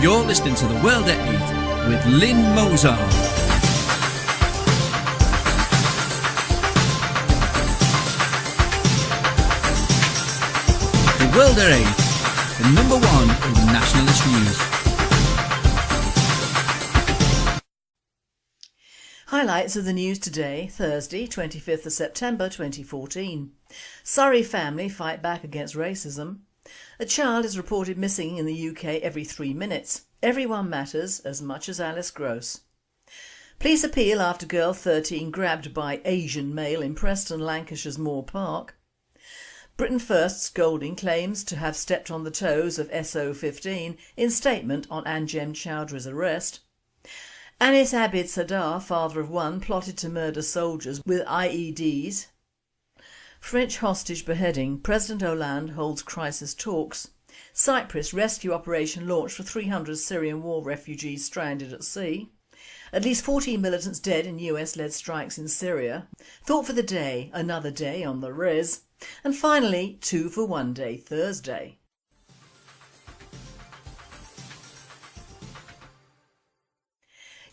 You're listening to The World at 8 with Lynn Mozart. The World at 8, the number one in nationalist news. Highlights of the news today, Thursday, 25th of September 2014. Surrey Family Fight Back against racism. A child is reported missing in the UK every 3 minutes. Everyone matters as much as Alice Gross. Police appeal after girl 13 grabbed by Asian male in Preston, Lancashire's Moor Park. Britain First scolding claims to have stepped on the toes of SO15 in statement on Anjem Chowdhury's arrest. Anis Abid Sadar, father of one, plotted to murder soldiers with IEDs. French hostage beheading, President Hollande holds crisis talks. Cyprus rescue operation launched for 300 Syrian war refugees stranded at sea. At least 14 militants dead in US-led strikes in Syria. Thought for the day, another day on the Res. And finally, 2 for 1 day Thursday.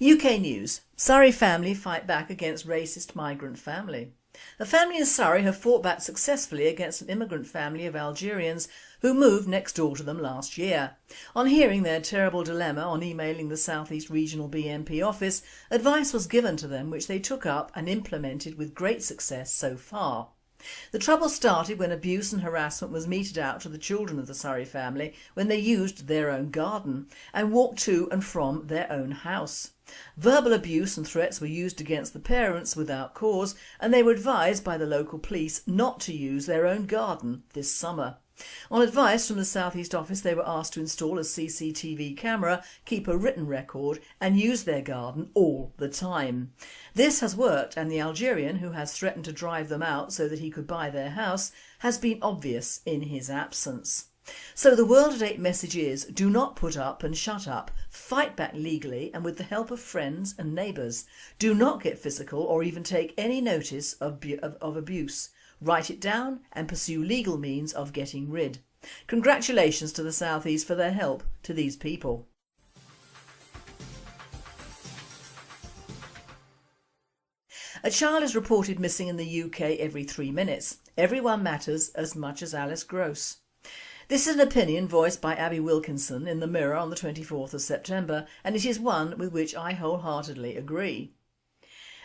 UK news. Surrey family fight back against racist migrant family. A family in Surrey have fought back successfully against an immigrant family of Algerians who moved next door to them last year. On hearing their terrible dilemma on emailing the South East Regional BNP office, advice was given to them which they took up and implemented with great success so far. The trouble started when abuse and harassment was meted out to the children of the Surrey family when they used their own garden and walked to and from their own house. Verbal abuse and threats were used against the parents without cause, and they were advised by the local police not to use their own garden this summer. On advice from the South East office, they were asked to install a CCTV camera, keep a written record and use their garden all the time. This has worked, and the Algerian, who has threatened to drive them out so that he could buy their house, has been obvious in his absence. So the World at 8 message is, do not put up and shut up. Fight back legally and with the help of friends and neighbours. Do not get physical or even take any notice of abuse. Write it down and pursue legal means of getting rid. Congratulations to the South East for their help to these people. A child is reported missing in the UK every 3 minutes. Everyone matters as much as Alice Gross. This is an opinion voiced by Abby Wilkinson in the Mirror on the 24th of September, and it is one with which I wholeheartedly agree.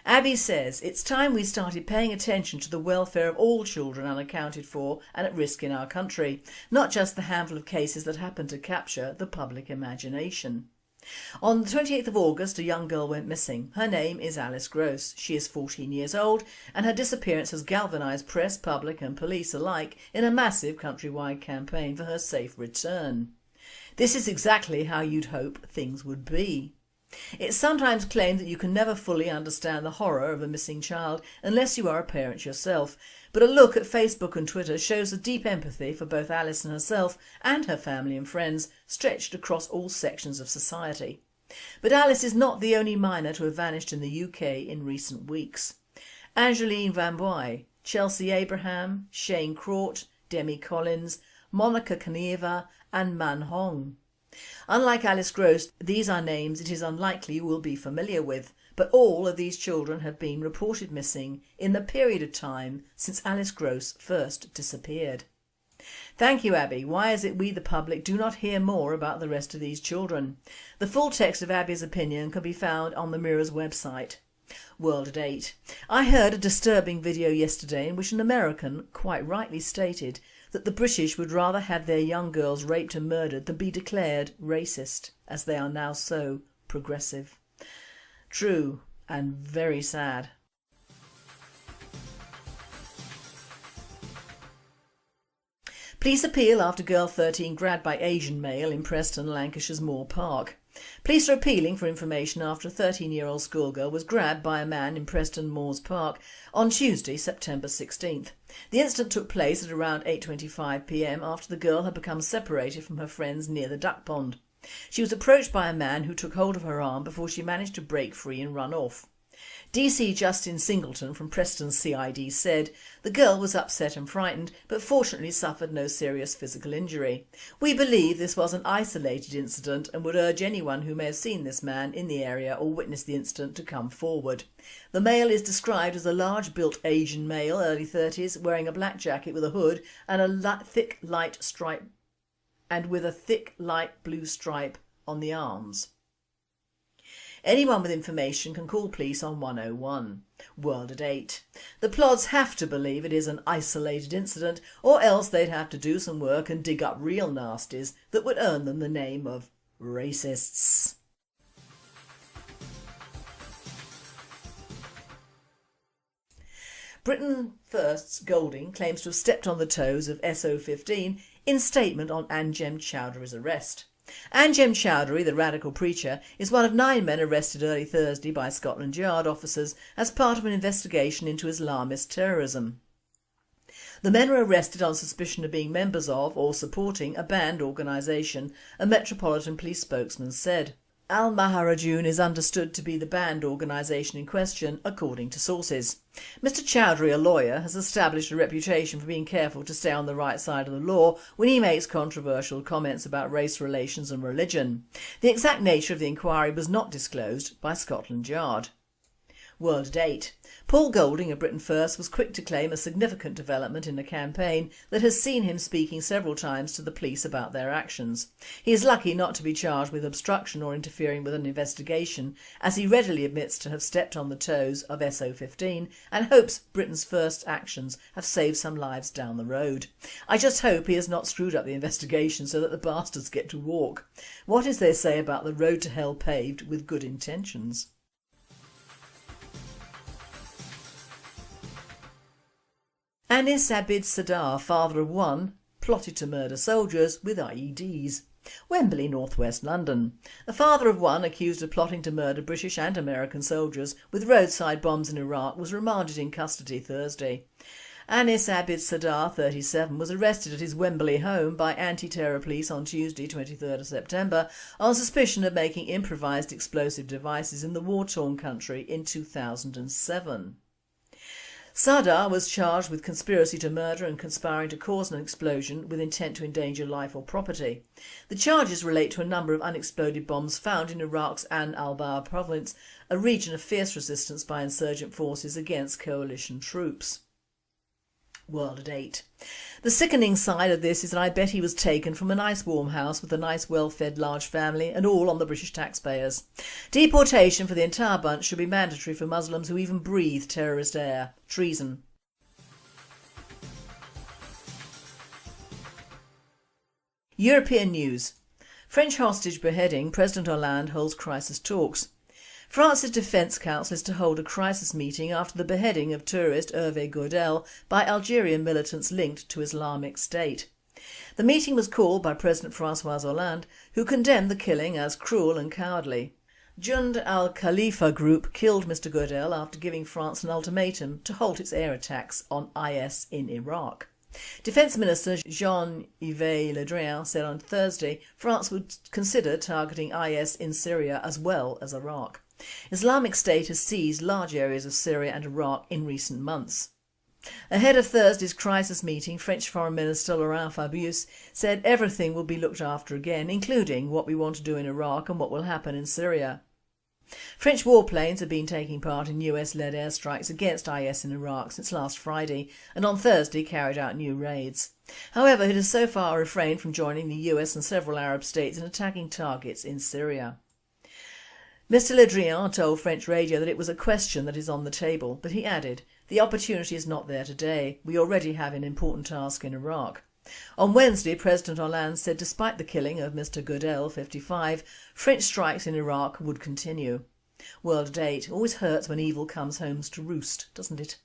Abby says, it's time we started paying attention to the welfare of all children unaccounted for and at risk in our country, not just the handful of cases that happen to capture the public imagination. On the 28th of August, a young girl went missing. Her name is Alice Gross. She is 14 years old and her disappearance has galvanised press, public and police alike in a massive countrywide campaign for her safe return. This is exactly how you'd hope things would be. It's sometimes claimed that you can never fully understand the horror of a missing child unless you are a parent yourself, but a look at Facebook and Twitter shows a deep empathy for both Alice and herself and her family and friends stretched across all sections of society. But Alice is not the only minor to have vanished in the UK in recent weeks. Angeline Van Boy, Chelsea Abraham, Shane Crought, Demi Collins, Monica Kanieva and Man Hong. Unlike Alice Gross, these are names it is unlikely you will be familiar with, but all of these children have been reported missing in the period of time since Alice Gross first disappeared. Thank you, Abby. Why is it we the public do not hear more about the rest of these children? The full text of Abby's opinion can be found on the Mirror's website. World at 8. I heard a disturbing video yesterday in which an American quite rightly stated that the British would rather have their young girls raped and murdered than be declared racist, as they are now so progressive. True and very sad. Police appeal after girl 13 grabbed by Asian male in Preston, Lancashire's Moor Park. Police are appealing for information after a 13-year-old schoolgirl was grabbed by a man in Preston Moors Park on Tuesday, September 16th. The incident took place at around 8:25 p.m. after the girl had become separated from her friends near the duck pond. She was approached by a man who took hold of her arm before she managed to break free and run off. DC Justin Singleton from Preston CID said the girl was upset and frightened but fortunately suffered no serious physical injury. We believe this was an isolated incident and would urge anyone who may have seen this man in the area or witnessed the incident to come forward. The male is described as a large built Asian male, early 30s, wearing a black jacket with a hood and a thick light blue stripe on the arms. Anyone with information can call police on 101. World at 8. The plods have to believe it is an isolated incident, or else they'd have to do some work and dig up real nasties that would earn them the name of racists. Britain First's Golding claims to have stepped on the toes of SO15 in statement on Anjem Choudhury's arrest. Anjem Choudhury, the radical preacher, is one of 9 men arrested early Thursday by Scotland Yard officers as part of an investigation into Islamist terrorism. The men were arrested on suspicion of being members of or supporting a banned organisation, a Metropolitan Police spokesman said. Al-Maharajun is understood to be the banned organisation in question, according to sources. Mr Choudhury, a lawyer, has established a reputation for being careful to stay on the right side of the law when he makes controversial comments about race relations and religion. The exact nature of the inquiry was not disclosed by Scotland Yard. World at 8. Paul Golding of Britain First was quick to claim a significant development in a campaign that has seen him speaking several times to the police about their actions. He is lucky not to be charged with obstruction or interfering with an investigation, as he readily admits to have stepped on the toes of SO15 and hopes Britain's First actions have saved some lives down the road. I just hope he has not screwed up the investigation so that the bastards get to walk. What is there say about the road to hell paved with good intentions? Anis Abid Sadar, father of 1, plotted to murder soldiers with IEDs. Wembley, northwest London. A father of 1 accused of plotting to murder British and American soldiers with roadside bombs in Iraq was remanded in custody Thursday. Anis Abid Sadar, 37, was arrested at his Wembley home by anti-terror police on Tuesday, 23rd of September, on suspicion of making improvised explosive devices in the war-torn country in 2007. Sadar was charged with conspiracy to murder and conspiring to cause an explosion with intent to endanger life or property. The charges relate to a number of unexploded bombs found in Iraq's An al-Bahr province, a region of fierce resistance by insurgent forces against coalition troops. World at 8. The sickening side of this is that I bet he was taken from a nice warm house with a nice well-fed large family, and all on the British taxpayers. Deportation for the entire bunch should be mandatory for Muslims who even breathe terrorist air. Treason. European news. French hostage beheading, President Hollande holds crisis talks. France's Defence Council is to hold a crisis meeting after the beheading of tourist Hervé Gourdel by Algerian militants linked to Islamic State. The meeting was called by President François Hollande, who condemned the killing as cruel and cowardly. Jund al-Khalifa group killed Mr Gourdel after giving France an ultimatum to halt its air attacks on IS in Iraq. Defence Minister Jean-Yves Le Drian said on Thursday France would consider targeting IS in Syria as well as Iraq. Islamic State has seized large areas of Syria and Iraq in recent months. Ahead of Thursday's crisis meeting, French Foreign Minister Laurent Fabius said everything will be looked after again, including what we want to do in Iraq and what will happen in Syria. French warplanes have been taking part in US-led airstrikes against IS in Iraq since last Friday, and on Thursday carried out new raids. However, it has so far refrained from joining the US and several Arab states in attacking targets in Syria. Mr Le Drian told French radio that it was a question that is on the table, but he added, "The opportunity is not there today. We already have an important task in Iraq." On Wednesday, President Hollande said despite the killing of Mr Gourdel, 55, French strikes in Iraq would continue. World at 8. Always hurts when evil comes home to roost, doesn't it?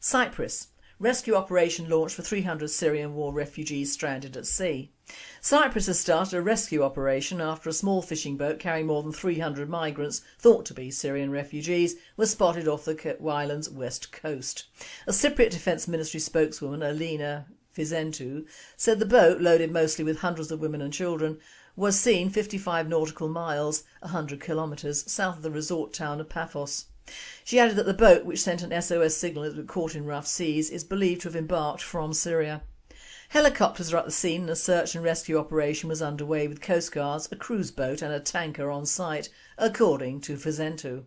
Cyprus. Rescue operation launched for 300 Syrian war refugees stranded at sea. Cyprus has started a rescue operation after a small fishing boat carrying more than 300 migrants, thought to be Syrian refugees, was spotted off the island's west coast. A Cypriot Defence Ministry spokeswoman, Alina Fizentou, said the boat, loaded mostly with hundreds of women and children, was seen 55 nautical miles, 100 kilometres, south of the resort town of Paphos. She added that the boat, which sent an SOS signal as it was caught in rough seas, is believed to have embarked from Syria. Helicopters are at the scene and a search and rescue operation was underway with coastguards, a cruise boat and a tanker on site, according to Fazento.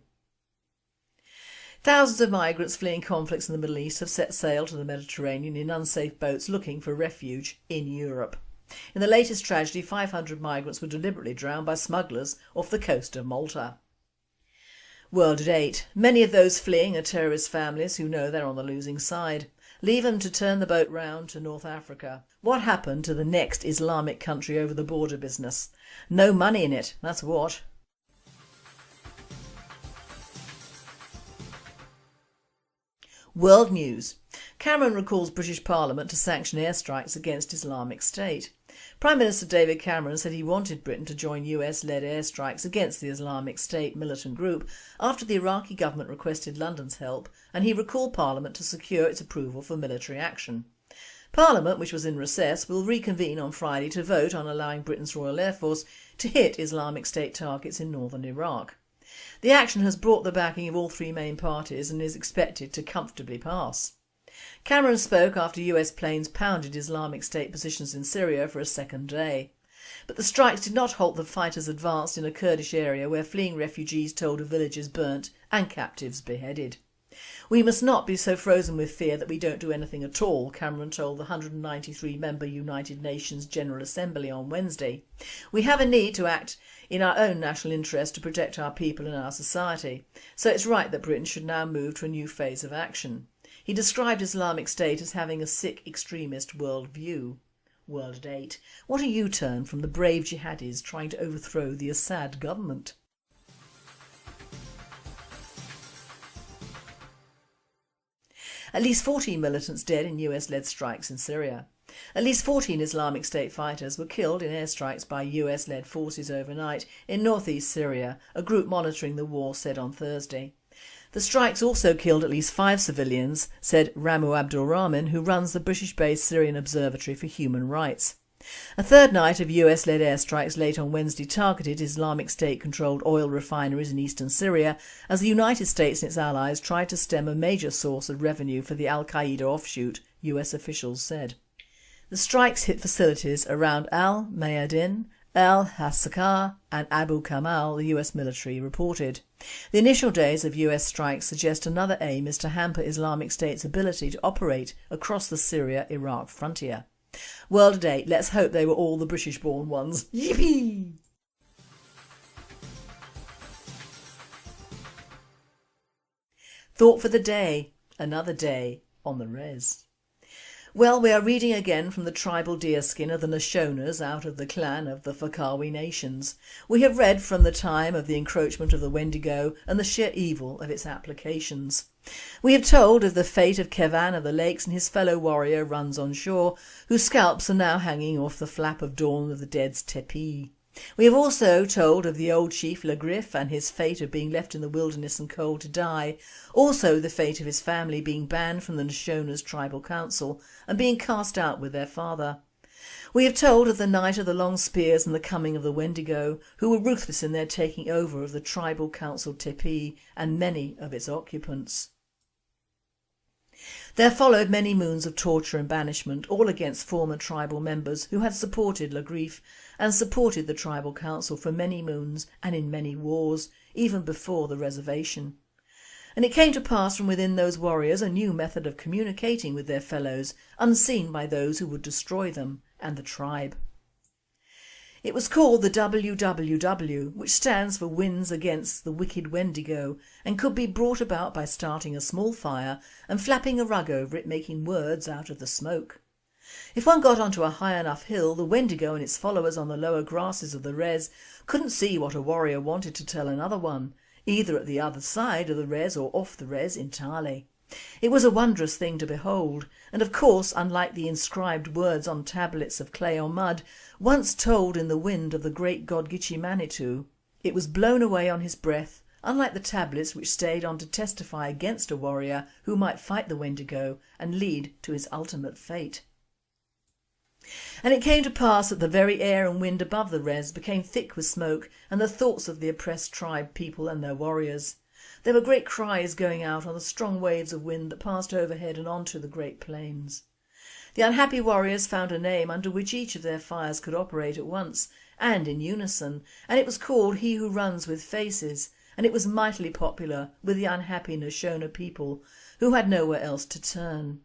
Thousands of migrants fleeing conflicts in the Middle East have set sail to the Mediterranean in unsafe boats looking for refuge in Europe. In the latest tragedy, 500 migrants were deliberately drowned by smugglers off the coast of Malta. World at 8. Many of those fleeing are terrorist families who know they're on the losing side. Leave them to turn the boat round to North Africa. What happened to the next Islamic country over the border business? No money in it, that's what. World News. Cameron recalls British Parliament to sanction airstrikes against Islamic State. Prime Minister David Cameron said he wanted Britain to join US-led airstrikes against the Islamic State militant group after the Iraqi government requested London's help, and he recalled Parliament to secure its approval for military action. Parliament, which was in recess, will reconvene on Friday to vote on allowing Britain's Royal Air Force to hit Islamic State targets in northern Iraq. The action has brought the backing of all three main parties and is expected to comfortably pass. Cameron spoke after US planes pounded Islamic State positions in Syria for a second day. But the strikes did not halt the fighters advanced in a Kurdish area where fleeing refugees told of villages burnt and captives beheaded. "We must not be so frozen with fear that we don't do anything at all," Cameron told the 193-member United Nations General Assembly on Wednesday. "We have a need to act in our own national interest to protect our people and our society, so it's right that Britain should now move to a new phase of action." He described Islamic State as having a sick extremist world view. World at 8. What a U-turn from the brave jihadis trying to overthrow the Assad government. At least 14 militants dead in US-led strikes in Syria. At least 14 Islamic State fighters were killed in airstrikes by US-led forces overnight in northeast Syria, a group monitoring the war said on Thursday. The strikes also killed at least 5 civilians, said Ramu Abdul Rahman, who runs the British-based Syrian Observatory for Human Rights. A third night of US-led airstrikes late on Wednesday targeted Islamic State-controlled oil refineries in eastern Syria as the United States and its allies tried to stem a major source of revenue for the al-Qaeda offshoot, US officials said. The strikes hit facilities around al-Mayadin, al-Hasakah and Abu Kamal, the US military reported. The initial days of US strikes suggest another aim is to hamper Islamic State's ability to operate across the Syria-Iraq frontier. World at 8. Let's hope they were all the British-born ones. Yippee! Thought for the day. Another day on the res. Well, we are reading again from the tribal deerskin of the Nashonas out of the clan of the Fakawi nations. We have read from the time of the encroachment of the Wendigo and the sheer evil of its applications. We have told of the fate of Kevan of the Lakes and his fellow warrior runs on shore, whose scalps are now hanging off the flap of dawn of the dead's tepi. We have also told of the old chief Le Griff and his fate of being left in the wilderness and cold to die, also the fate of his family being banned from the Nashona's tribal council and being cast out with their father. We have told of the night of the long spears and the coming of the Wendigo, who were ruthless in their taking over of the tribal council tepi and many of its occupants. There followed many moons of torture and banishment, all against former tribal members who had supported Le Griff and supported the tribal council for many moons and in many wars, even before the reservation. And it came to pass from within those warriors a new method of communicating with their fellows, unseen by those who would destroy them and the tribe. It was called the WWW, which stands for Wins Against the Wicked Wendigo, and could be brought about by starting a small fire and flapping a rug over it, making words out of the smoke. If one got onto a high enough hill, the Wendigo and its followers on the lower grasses of the res couldn't see what a warrior wanted to tell another one, either at the other side of the res or off the res entirely. It was a wondrous thing to behold, and of course, unlike the inscribed words on tablets of clay or mud, once told in the wind of the great god Gitchi Manitou, it was blown away on his breath, unlike the tablets which stayed on to testify against a warrior who might fight the Wendigo and lead to his ultimate fate. And it came to pass that the very air and wind above the res became thick with smoke and the thoughts of the oppressed tribe people and their warriors. There were great cries going out on the strong waves of wind that passed overhead and onto the great plains. The unhappy warriors found a name under which each of their fires could operate at once and in unison, and it was called He Who Runs with Faces, and it was mightily popular with the unhappy Nashona people who had nowhere else to turn.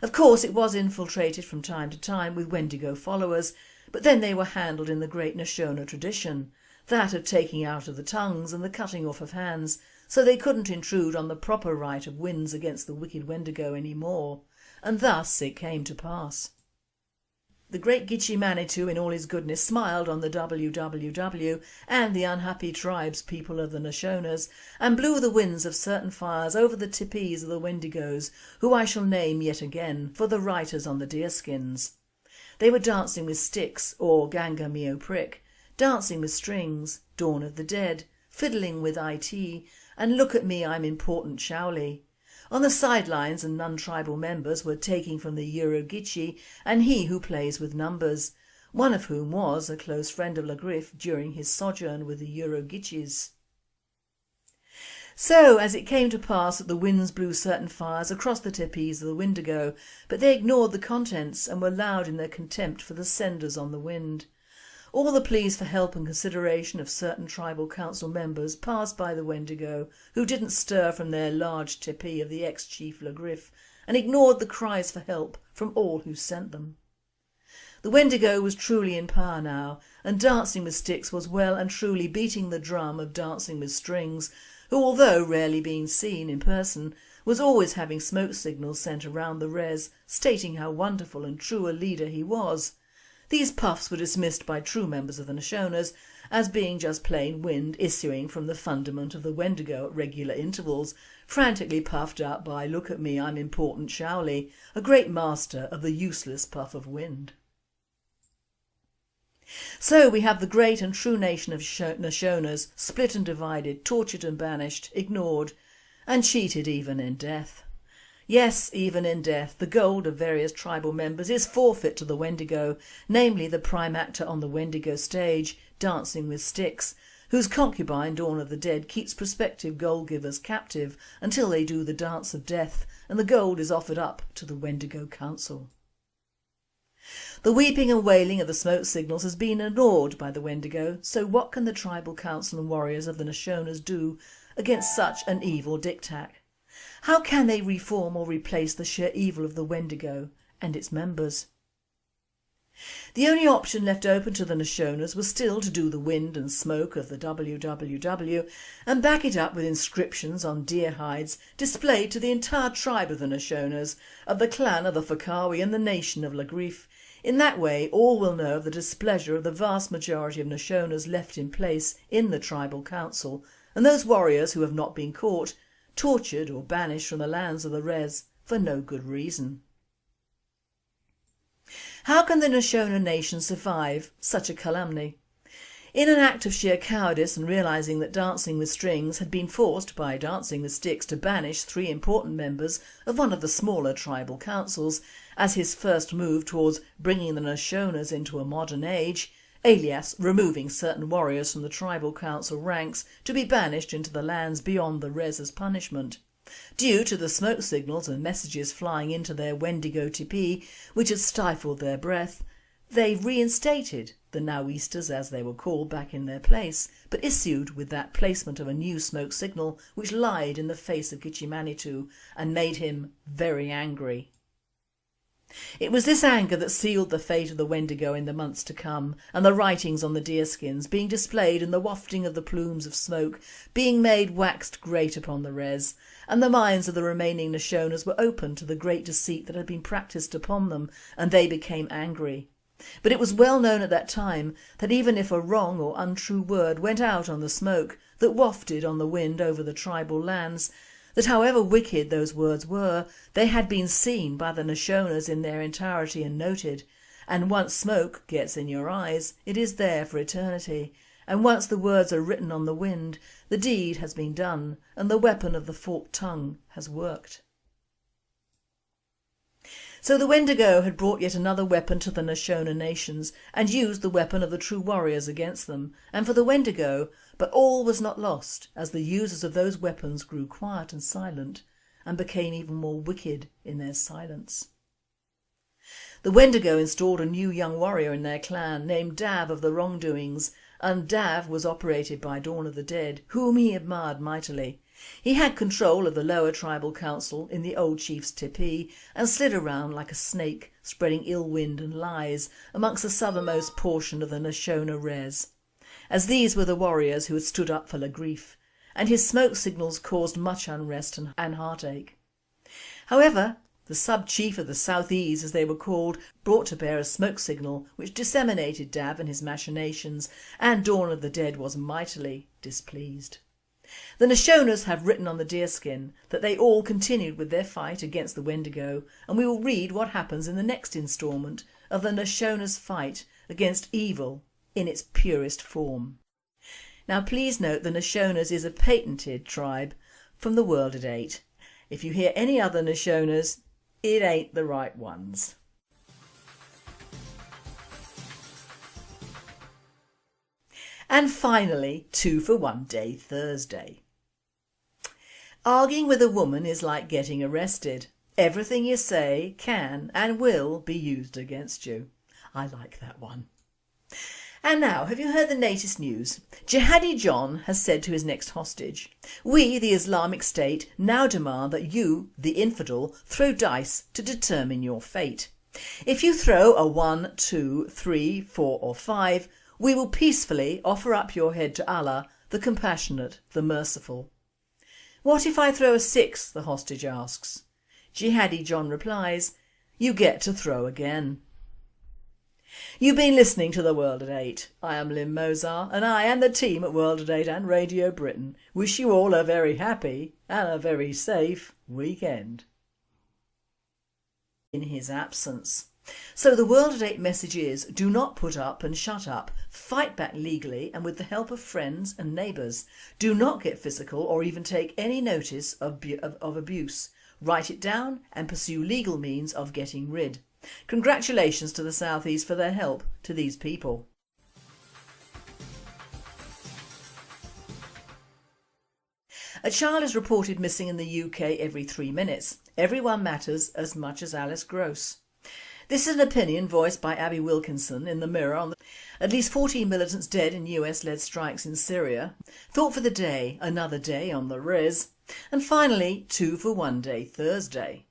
Of course it was infiltrated from time to time with Wendigo followers, but then they were handled in the great Nashona tradition, that of taking out of the tongues and the cutting off of hands, so they couldn't intrude on the proper right of winds against the wicked Wendigo any more, and thus it came to pass. The great Gitche Manitou in all his goodness smiled on the WWW and the unhappy tribes people of the Nashonas and blew the winds of certain fires over the tippees of the Wendigos, who I shall name yet again for the writers on the deerskins. They were dancing with sticks, or Ganga Mio Prick, dancing with strings, Dawn of the Dead, fiddling with IT, and Look at Me I'm Important Shaoli. On the sidelines and non-tribal members were Taking from the Urugitchi and He Who Plays with Numbers, one of whom was a close friend of Lagriffe during his sojourn with the Urugitchis. So as it came to pass that the winds blew certain fires across the tippees of the Wendigo, but they ignored the contents and were loud in their contempt for the senders on the wind. All the pleas for help and consideration of certain tribal council members passed by the Wendigo, who didn't stir from their large tippee of the ex-chief Lagriffe, and ignored the cries for help from all who sent them. The Wendigo was truly in power now, and Dancing with Sticks was well and truly beating the drum of Dancing with Strings, who, although rarely being seen in person, was always having smoke signals sent around the res stating how wonderful and true a leader he was. These puffs were dismissed by true members of the Nashonas as being just plain wind issuing from the fundament of the Wendigo at regular intervals, frantically puffed up by Look at Me I'm Important Shaoli, a great master of the useless puff of wind. So we have the great and true nation of Nashonas split and divided, tortured and banished, ignored and cheated even in death. Yes, even in death, the gold of various tribal members is forfeit to the Wendigo, namely the prime actor on the Wendigo stage, Dancing with Sticks, whose concubine, Dawn of the Dead, keeps prospective gold givers captive until they do the dance of death and the gold is offered up to the Wendigo Council. The weeping and wailing of the smoke signals has been ignored by the Wendigo, so what can the tribal council and warriors of the Nashonas do against such an evil diktat? How can they reform or replace the sheer evil of the Wendigo and its members? The only option left open to the Nashonas was still to do the wind and smoke of the WWW and back it up with inscriptions on deer hides displayed to the entire tribe of the Nashonas, of the clan of the Fakawi and the nation of Lagriffe. In that way all will know of the displeasure of the vast majority of Nashonas left in place in the tribal council, and those warriors who have not been caught, tortured or banished from the lands of the res for no good reason. How can the Nashona nation survive such a calumny? In an act of sheer cowardice and realising that Dancing with Strings had been forced by Dancing with Sticks to banish 3 important members of one of the smaller tribal councils as his first move towards bringing the Nashonas into a modern age, alias removing certain warriors from the tribal council ranks to be banished into the lands beyond the res as punishment. Due to the smoke signals and messages flying into their Wendigo tipi which had stifled their breath, they reinstated the Nawistas, as they were called, back in their place, but issued with that placement of a new smoke signal which lied in the face of Gitche Manitou and made him very angry. It was this anger that sealed the fate of the Wendigo in the months to come, and the writings on the deerskins being displayed and the wafting of the plumes of smoke being made waxed great upon the res, and the minds of the remaining Nashonas were open to the great deceit that had been practised upon them, and they became angry. But it was well known at that time that even if a wrong or untrue word went out on the smoke that wafted on the wind over the tribal lands, that however wicked those words were, they had been seen by the Nashonas in their entirety and noted, and once smoke gets in your eyes, it is there for eternity, and once the words are written on the wind, the deed has been done and the weapon of the forked tongue has worked. So the Wendigo had brought yet another weapon to the Nashona nations and used the weapon of the true warriors against them, and for the Wendigo, but all was not lost as the users of those weapons grew quiet and silent and became even more wicked in their silence. The Wendigo installed a new young warrior in their clan named Dav of the Wrongdoings, and Dav was operated by Dawn of the Dead, whom he admired mightily. He had control of the lower tribal council in the old chief's tipi and slid around like a snake, spreading ill wind and lies amongst the southernmost portion of the Nashona res, as these were the warriors who had stood up for Lagrif, and his smoke signals caused much unrest and heartache. However, the sub-chief of the Southeast, as they were called, brought to bear a smoke signal which disseminated Dav and his machinations, and Dawn of the Dead was mightily displeased. The Nashonas have written on the deerskin that they all continued with their fight against the Wendigo, and we will read what happens in the next instalment of the Nashonas' fight against evil in its purest form. Now please note the Nashonas is a patented tribe from the World at 8. If you hear any other Nashonas, it ain't the right ones. And finally, 2 for 1 Day Thursday. Arguing with a woman is like getting arrested. Everything you say can and will be used against you. I like that one. And now, have you heard the latest news? Jihadi John has said to his next hostage, "We, the Islamic State, now demand that you, the infidel, throw dice to determine your fate. If you throw a 1, 2, 3, 4 or 5, we will peacefully offer up your head to Allah, the compassionate, the merciful." "What if I throw a 6, the hostage asks. Jihadi John replies, "You get to throw again." You've been listening to The World at 8. I am Lynn Mozart, and I and the team at World at 8 and Radio Britain wish you all a very happy and a very safe weekend. In his absence. So the World at 8 message is: do not put up and shut up. Fight back legally and with the help of friends and neighbours. Do not get physical or even take any notice of abuse. Write it down and pursue legal means of getting rid. Congratulations to the South East for their help to these people. A child is reported missing in the UK every 3 minutes. Everyone matters as much as Alice Gross. This is an opinion voiced by Abby Wilkinson in the Mirror on at least 14 militants dead in US-led strikes in Syria. Thought for the day, another day on the Riz. And finally, 2 for 1 Day Thursday.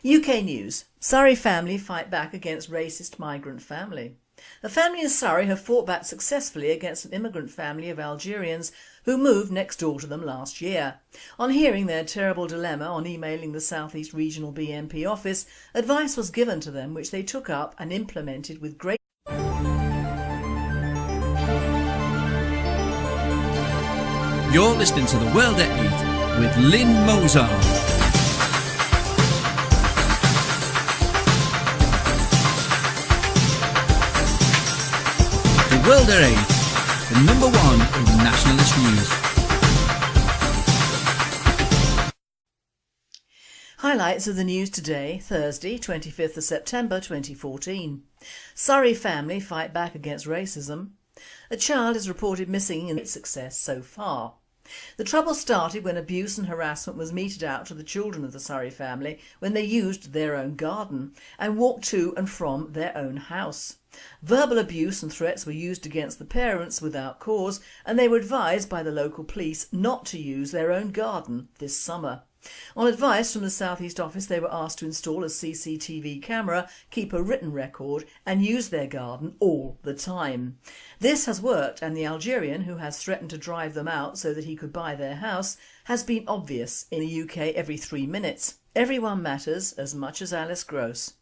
UK news. Surrey family fight back against racist migrant family. A family in Surrey have fought back successfully against an immigrant family of Algerians who moved next door to them last year. On hearing their terrible dilemma on emailing the South East Regional BNP office, advice was given to them which they took up and implemented with great... You're listening to The World at 8 with Lynn Mozart. The World at 8, the number 1 in nationalist news. Highlights of the news today, Thursday, 25th of September 2014. Surrey family fight back against racism. A child is reported missing in its success so far. The trouble started when abuse and harassment was meted out to the children of the Surrey family when they used their own garden and walked to and from their own house. Verbal abuse and threats were used against the parents without cause, and they were advised by the local police not to use their own garden this summer. On advice from the South East office, they were asked to install a CCTV camera, keep a written record and use their garden all the time. This has worked, and the Algerian, who has threatened to drive them out so that he could buy their house, has been obvious in the UK every 3 minutes. Everyone matters as much as Alice Gross.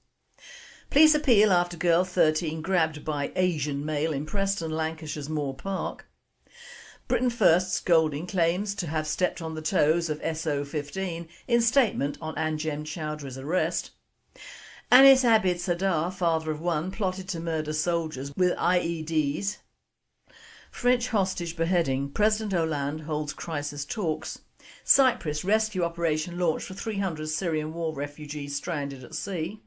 Police appeal after girl 13 grabbed by Asian male in Preston, Lancashire's Moor Park. Britain First scolding claims to have stepped on the toes of SO15 in statement on Anjem Chowdhury's arrest. Anis Abid Sadar, father of 1, plotted to murder soldiers with IEDs. French hostage beheading. President Hollande holds crisis talks. Cyprus rescue operation launched for 300 Syrian war refugees stranded at sea.